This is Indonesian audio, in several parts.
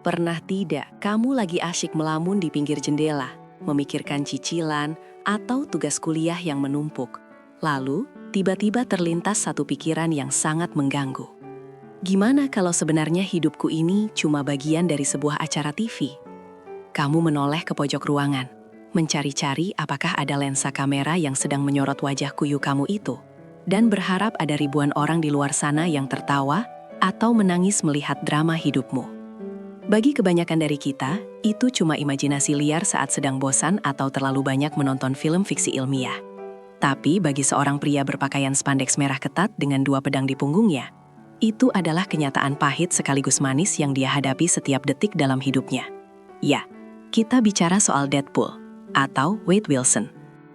Pernah tidak kamu lagi asyik melamun di pinggir jendela, memikirkan cicilan atau tugas kuliah yang menumpuk? Lalu, tiba-tiba terlintas satu pikiran yang sangat mengganggu. Gimana kalau sebenarnya hidupku ini cuma bagian dari sebuah acara TV? Kamu menoleh ke pojok ruangan, mencari-cari apakah ada lensa kamera yang sedang menyorot wajah kuyu kamu itu, dan berharap ada ribuan orang di luar sana yang tertawa atau menangis melihat drama hidupmu. Bagi kebanyakan dari kita, itu cuma imajinasi liar saat sedang bosan atau terlalu banyak menonton film fiksi ilmiah. Tapi bagi seorang pria berpakaian spandex merah ketat dengan 2 pedang di punggungnya, itu adalah kenyataan pahit sekaligus manis yang dia hadapi setiap detik dalam hidupnya. Ya, kita bicara soal Deadpool atau Wade Wilson.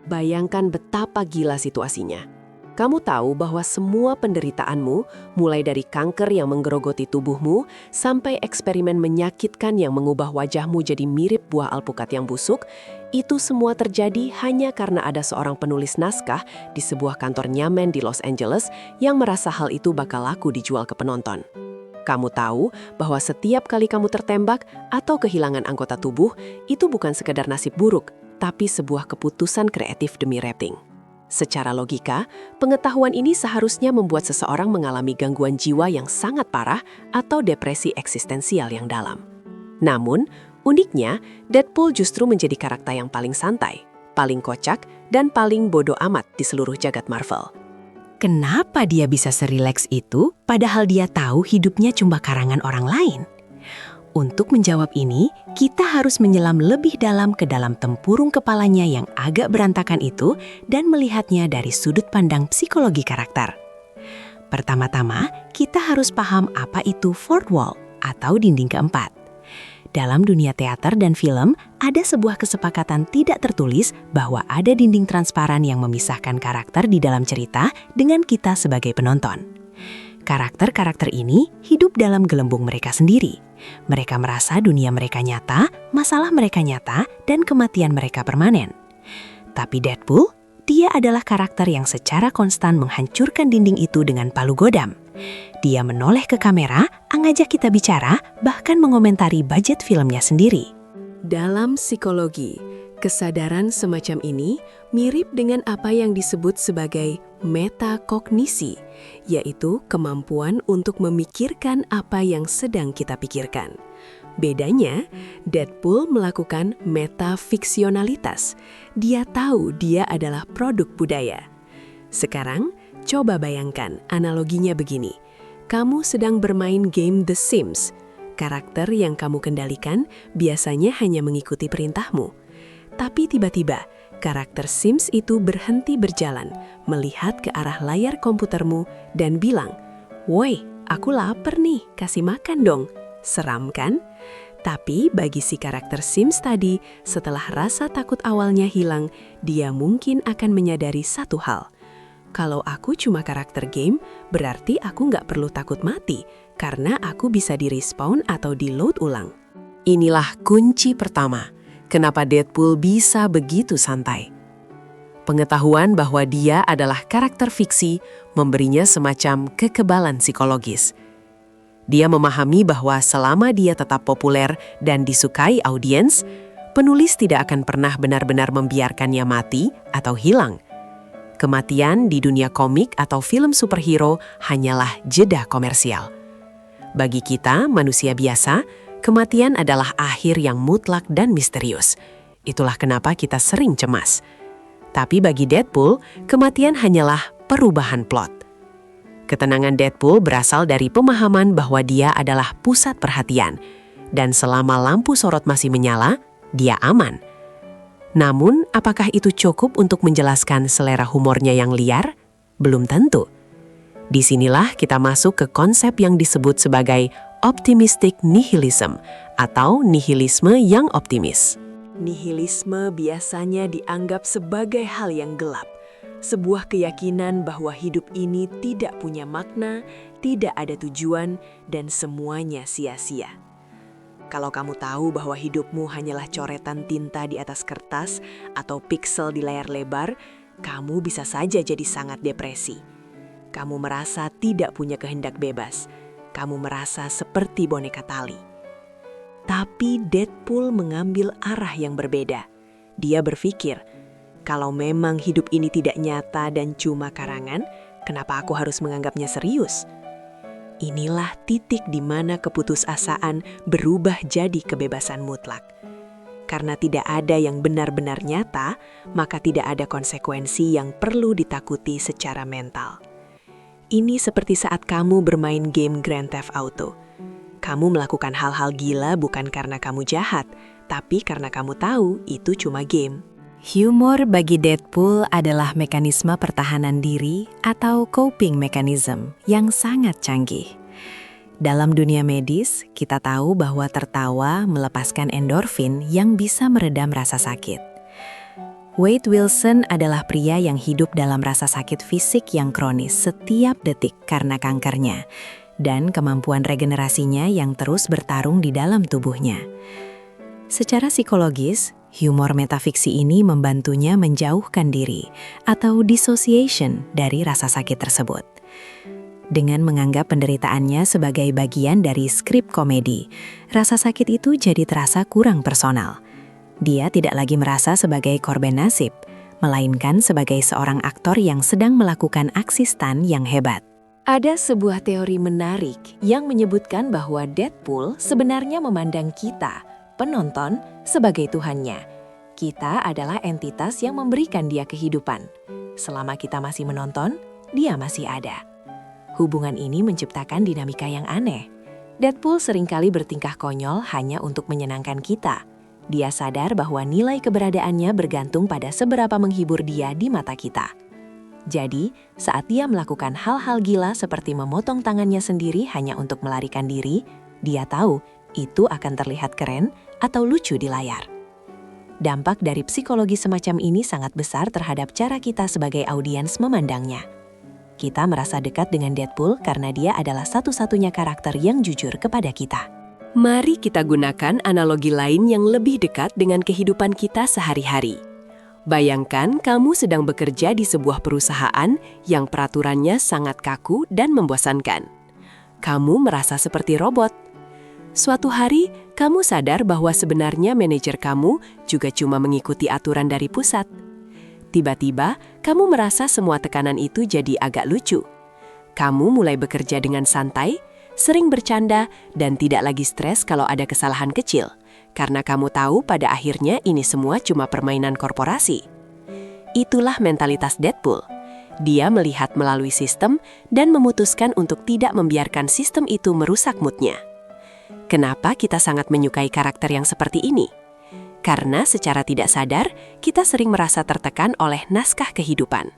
Bayangkan betapa gila situasinya. Kamu tahu bahwa semua penderitaanmu, mulai dari kanker yang menggerogoti tubuhmu, sampai eksperimen menyakitkan yang mengubah wajahmu jadi mirip buah alpukat yang busuk, itu semua terjadi hanya karena ada seorang penulis naskah di sebuah kantor nyaman di Los Angeles yang merasa hal itu bakal laku dijual ke penonton. Kamu tahu bahwa setiap kali kamu tertembak atau kehilangan anggota tubuh, itu bukan sekedar nasib buruk, tapi sebuah keputusan kreatif demi rating. Secara logika, pengetahuan ini seharusnya membuat seseorang mengalami gangguan jiwa yang sangat parah atau depresi eksistensial yang dalam. Namun, uniknya, Deadpool justru menjadi karakter yang paling santai, paling kocak, dan paling bodoh amat di seluruh jagat Marvel. Kenapa dia bisa serileks itu, padahal dia tahu hidupnya cuma karangan orang lain? Untuk menjawab ini, kita harus menyelam lebih dalam ke dalam tempurung kepalanya yang agak berantakan itu dan melihatnya dari sudut pandang psikologi karakter. Pertama-tama, kita harus paham apa itu fourth wall atau dinding keempat. Dalam dunia teater dan film, ada sebuah kesepakatan tidak tertulis bahwa ada dinding transparan yang memisahkan karakter di dalam cerita dengan kita sebagai penonton. Karakter-karakter ini hidup dalam gelembung mereka sendiri. Mereka merasa dunia mereka nyata, masalah mereka nyata, dan kematian mereka permanen. Tapi Deadpool, dia adalah karakter yang secara konstan menghancurkan dinding itu dengan palu godam. Dia menoleh ke kamera, mengajak kita bicara, bahkan mengomentari budget filmnya sendiri. Dalam psikologi, kesadaran semacam ini mirip dengan apa yang disebut sebagai metakognisi, yaitu kemampuan untuk memikirkan apa yang sedang kita pikirkan. Bedanya, Deadpool melakukan metafiksionalitas. Dia tahu dia adalah produk budaya. Sekarang, coba bayangkan analoginya begini. Kamu sedang bermain game The Sims. Karakter yang kamu kendalikan biasanya hanya mengikuti perintahmu. Tapi tiba-tiba, karakter Sims itu berhenti berjalan, melihat ke arah layar komputermu dan bilang, "Woi, aku lapar nih, kasih makan dong." Seram kan? Tapi bagi si karakter Sims tadi, setelah rasa takut awalnya hilang, dia mungkin akan menyadari satu hal. Kalau aku cuma karakter game, berarti aku nggak perlu takut mati, karena aku bisa di-respawn atau di-load ulang. Inilah kunci pertama. Kenapa Deadpool bisa begitu santai? Pengetahuan bahwa dia adalah karakter fiksi memberinya semacam kekebalan psikologis. Dia memahami bahwa selama dia tetap populer dan disukai audiens, penulis tidak akan pernah benar-benar membiarkannya mati atau hilang. Kematian di dunia komik atau film superhero hanyalah jeda komersial. Bagi kita, manusia biasa, kematian adalah akhir yang mutlak dan misterius. Itulah kenapa kita sering cemas. Tapi bagi Deadpool, kematian hanyalah perubahan plot. Ketenangan Deadpool berasal dari pemahaman bahwa dia adalah pusat perhatian, dan selama lampu sorot masih menyala, dia aman. Namun, apakah itu cukup untuk menjelaskan selera humornya yang liar? Belum tentu. Disinilah kita masuk ke konsep yang disebut sebagai optimistic nihilism atau nihilisme yang optimis. Nihilisme biasanya dianggap sebagai hal yang gelap. Sebuah keyakinan bahwa hidup ini tidak punya makna, tidak ada tujuan, dan semuanya sia-sia. Kalau kamu tahu bahwa hidupmu hanyalah coretan tinta di atas kertas atau piksel di layar lebar, kamu bisa saja jadi sangat depresi. Kamu merasa tidak punya kehendak bebas. Kamu merasa seperti boneka tali. Tapi Deadpool mengambil arah yang berbeda. Dia berpikir, kalau memang hidup ini tidak nyata dan cuma karangan, kenapa aku harus menganggapnya serius? Inilah titik di mana keputusasaan berubah jadi kebebasan mutlak. Karena tidak ada yang benar-benar nyata, maka tidak ada konsekuensi yang perlu ditakuti secara mental. Ini seperti saat kamu bermain game Grand Theft Auto. Kamu melakukan hal-hal gila bukan karena kamu jahat, tapi karena kamu tahu itu cuma game. Humor bagi Deadpool adalah mekanisme pertahanan diri atau coping mechanism yang sangat canggih. Dalam dunia medis, kita tahu bahwa tertawa melepaskan endorfin yang bisa meredam rasa sakit. Wade Wilson adalah pria yang hidup dalam rasa sakit fisik yang kronis setiap detik karena kankernya, dan kemampuan regenerasinya yang terus bertarung di dalam tubuhnya. Secara psikologis, humor metafiksi ini membantunya menjauhkan diri atau dissociation dari rasa sakit tersebut. Dengan menganggap penderitaannya sebagai bagian dari skrip komedi, rasa sakit itu jadi terasa kurang personal. Dia tidak lagi merasa sebagai korban nasib, melainkan sebagai seorang aktor yang sedang melakukan aksi stunt yang hebat. Ada sebuah teori menarik yang menyebutkan bahwa Deadpool sebenarnya memandang kita, penonton, sebagai Tuhannya. Kita adalah entitas yang memberikan dia kehidupan. Selama kita masih menonton, dia masih ada. Hubungan ini menciptakan dinamika yang aneh. Deadpool seringkali bertingkah konyol hanya untuk menyenangkan kita. Dia sadar bahwa nilai keberadaannya bergantung pada seberapa menghibur dia di mata kita. Jadi, saat dia melakukan hal-hal gila seperti memotong tangannya sendiri hanya untuk melarikan diri, dia tahu itu akan terlihat keren atau lucu di layar. Dampak dari psikologi semacam ini sangat besar terhadap cara kita sebagai audiens memandangnya. Kita merasa dekat dengan Deadpool karena dia adalah satu-satunya karakter yang jujur kepada kita. Mari kita gunakan analogi lain yang lebih dekat dengan kehidupan kita sehari-hari. Bayangkan kamu sedang bekerja di sebuah perusahaan yang peraturannya sangat kaku dan membosankan. Kamu merasa seperti robot. Suatu hari, kamu sadar bahwa sebenarnya manajer kamu juga cuma mengikuti aturan dari pusat. Tiba-tiba, kamu merasa semua tekanan itu jadi agak lucu. Kamu mulai bekerja dengan santai, sering bercanda, dan tidak lagi stres kalau ada kesalahan kecil. Karena kamu tahu pada akhirnya ini semua cuma permainan korporasi. Itulah mentalitas Deadpool. Dia melihat melalui sistem dan memutuskan untuk tidak membiarkan sistem itu merusak moodnya. Kenapa kita sangat menyukai karakter yang seperti ini? Karena secara tidak sadar, kita sering merasa tertekan oleh naskah kehidupan.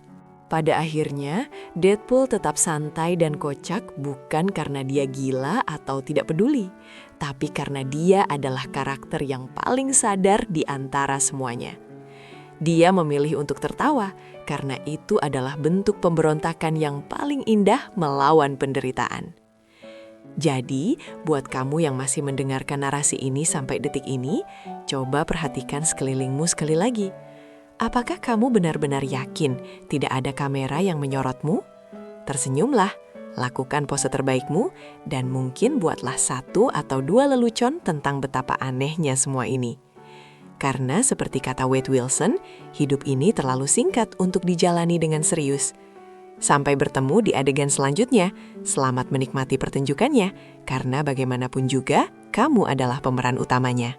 Pada akhirnya, Deadpool tetap santai dan kocak bukan karena dia gila atau tidak peduli, tapi karena dia adalah karakter yang paling sadar di antara semuanya. Dia memilih untuk tertawa karena itu adalah bentuk pemberontakan yang paling indah melawan penderitaan. Jadi, buat kamu yang masih mendengarkan narasi ini sampai detik ini, coba perhatikan sekelilingmu sekali lagi. Apakah kamu benar-benar yakin tidak ada kamera yang menyorotmu? Tersenyumlah, lakukan pose terbaikmu, dan mungkin buatlah 1 atau 2 lelucon tentang betapa anehnya semua ini. Karena seperti kata Wade Wilson, hidup ini terlalu singkat untuk dijalani dengan serius. Sampai bertemu di adegan selanjutnya, selamat menikmati pertunjukannya, karena bagaimanapun juga, kamu adalah pemeran utamanya.